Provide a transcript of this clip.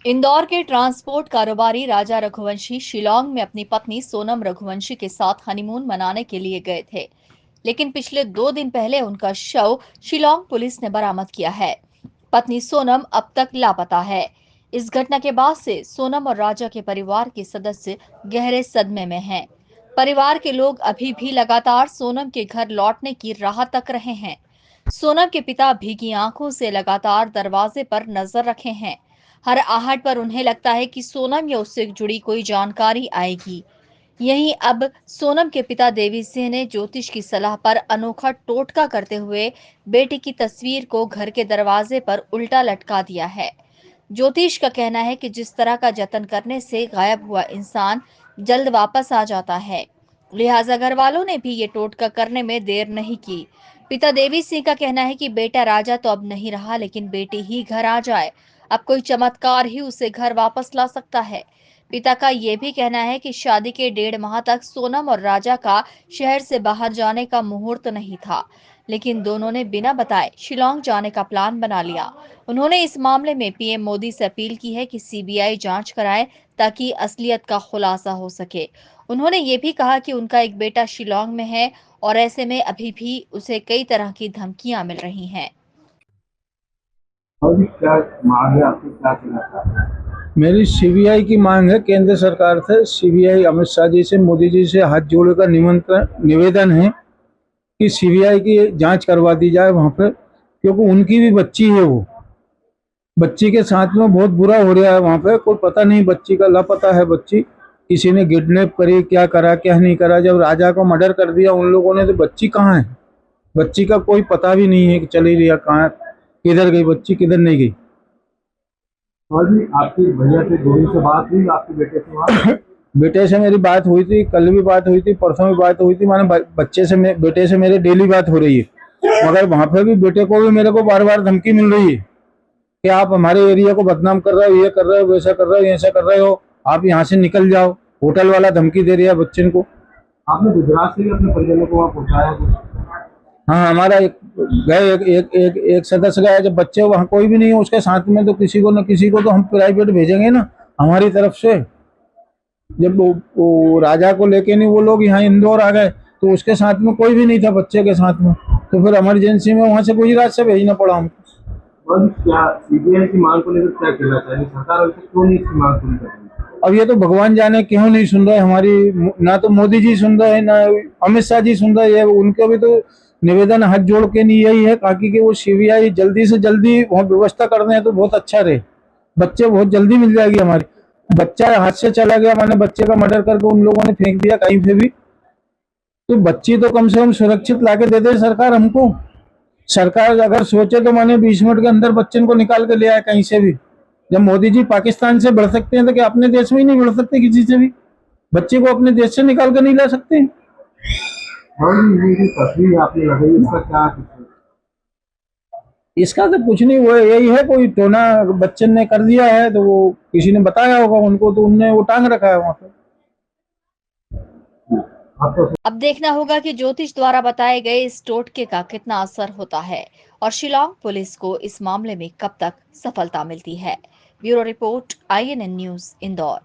इंदौर के ट्रांसपोर्ट कारोबारी राजा रघुवंशी शिलांग में अपनी पत्नी सोनम रघुवंशी के साथ हनीमून मनाने के लिए गए थे, लेकिन पिछले 2 दिन पहले उनका शव शिलांग पुलिस ने बरामद किया है। पत्नी सोनम अब तक लापता है। इस घटना के बाद से सोनम और राजा के परिवार के सदस्य गहरे सदमे में हैं। परिवार के लोग अभी भी लगातार सोनम के घर लौटने की राह तक रहे हैं। सोनम के पिता भीगी आंखों से लगातार दरवाजे पर नजर रखे हैं। हर आहट पर उन्हें लगता है कि सोनम या उससे जुड़ी कोई जानकारी आएगी। यहीं अब सोनम के पिता देवी सिंह ने ज्योतिष की सलाह पर अनोखा टोटका करते हुए बेटी की तस्वीर को घर के दरवाजे पर उल्टा लटका दिया है। ज्योतिष का कहना है कि जिस तरह का जतन करने से गायब हुआ इंसान जल्द वापस आ जाता है, लिहाजा घर वालों ने भी ये टोटका करने में देर नहीं की। पिता देवी सिंह का कहना है कि बेटा राजा तो अब नहीं रहा, लेकिन बेटी ही घर आ जाए, अब कोई चमत्कार ही उसे घर वापस ला सकता है। पिता का ये भी कहना है कि शादी के 1.5 माह तक सोनम और राजा का शहर से बाहर जाने का मुहूर्त नहीं था, लेकिन दोनों ने बिना बताए शिलांग जाने का प्लान बना लिया। उन्होंने इस मामले में पीएम मोदी से अपील की है कि सीबीआई जांच कराए ताकि असलियत का खुलासा हो सके। उन्होंने ये भी कहा कि उनका एक बेटा शिलांग में है और ऐसे में अभी भी उसे कई तरह की धमकियां मिल रही हैं। और भी क्या मांग है आपकी, क्या कहना चाहते हैं? मेरी सीबीआई की मांग है, केंद्र सरकार से, सीबीआई अमित शाह जी से, मोदी जी से हाथ जोड़कर निवेदन है कि सीबीआई की जांच करवा दी जाए वहां पर, क्योंकि उनकी भी बच्ची है। वो बच्ची के साथ में बहुत बुरा हो रहा है वहां पे। कोई पता नहीं, बच्ची का लापता है। बच्ची किसी ने किडनैप करी, क्या करा क्या नहीं करा। जब राजा को मर्डर कर दिया उन लोगों ने, तो बच्ची कहाँ है? बच्ची का कोई पता भी नहीं है कि चली रही है कहाँ, किधर गई बच्ची, किधर नहीं गई। और भी आपकी भैया से गोरी से बात हुई, आपके बेटे से बात? बेटे से मेरी बात हुई थी, कल भी बात हुई थी, परसों भी बात हुई थी। माने बच्चे से, बेटे से मेरे डेली बात हो रही है। मगर वहां पे भी बेटे को भी मेरे को बार बार धमकी मिल रही है कि आप हमारे एरिया को बदनाम कर रहे हो, ये कर रहे हो, वैसा कर रहे हो, ऐसा कर रहे हो, आप यहाँ से निकल जाओ। होटल वाला धमकी दे रही है बच्चे को। आपने गुजरात से भी अपने परिजनों को वहाँ पहुँचाया कुछ? हाँ, हमारा एक गए, एक सदस्य गया। जब बच्चे वहाँ कोई भी नहीं है उसके साथ में, तो किसी को न किसी को तो हम प्राइवेट भेजेंगे ना हमारी तरफ से। जब वो राजा को लेके नहीं वो लोग यहाँ इंदौर आ गए, तो उसके साथ में कोई भी नहीं था बच्चे के साथ में, तो फिर इमरजेंसी में वहां से गुजरात से भेजना पड़ा हमको। और क्या सीबीआई की मांग को लेकर क्या कहना चाहिए? सरकार अभी तक क्यों नहीं इसकी मांग पूरी कर रही? अब ये तो भगवान जाने क्यों नहीं सुन रहे हमारी। ना तो मोदी जी सुन रहे हैं, ना अमित शाह जी सुन रहे हैं। उनके भी तो निवेदन हाथ जोड़ के नहीं यही है, ताकि कि वो सीबीआई जल्दी से जल्दी वहाँ व्यवस्था कर दें तो बहुत अच्छा रहे। बच्चे बहुत जल्दी मिल जाएगी हमारी। बच्चा हाथ से चला गया, मैंने बच्चे का मर्डर करके उन लोगों ने फेंक दिया कहीं पे भी, तो बच्ची तो कम से कम सुरक्षित लाके दे दे सरकार हमको। सरकार अगर सोचे तो मैंने 20 मिनट के अंदर बच्चन को निकाल के ले आए कहीं से भी। जब मोदी जी पाकिस्तान से बढ़ सकते हैं तो क्या अपने देश में ही नहीं बढ़ सकते किसी से भी? बच्चे को अपने देश से निकाल कर नहीं ला सकते? और भी ये जो तस्वीर आपने लगाई, इसका क्या कुछ है? इसका तो कुछ नहीं हुआ, यही है कोई टोना बच्चन ने कर दिया है, तो वो किसी ने बताया होगा उनको, तो उनने वो टांग रखा है वहां पे। आपको अब देखना होगा कि ज्योतिष द्वारा बताए गए इस टोटके का कितना असर होता है और शिलांग पुलिस को इस मामले में कब तक सफलता मिलती है। Bureau report, INN news, Indore.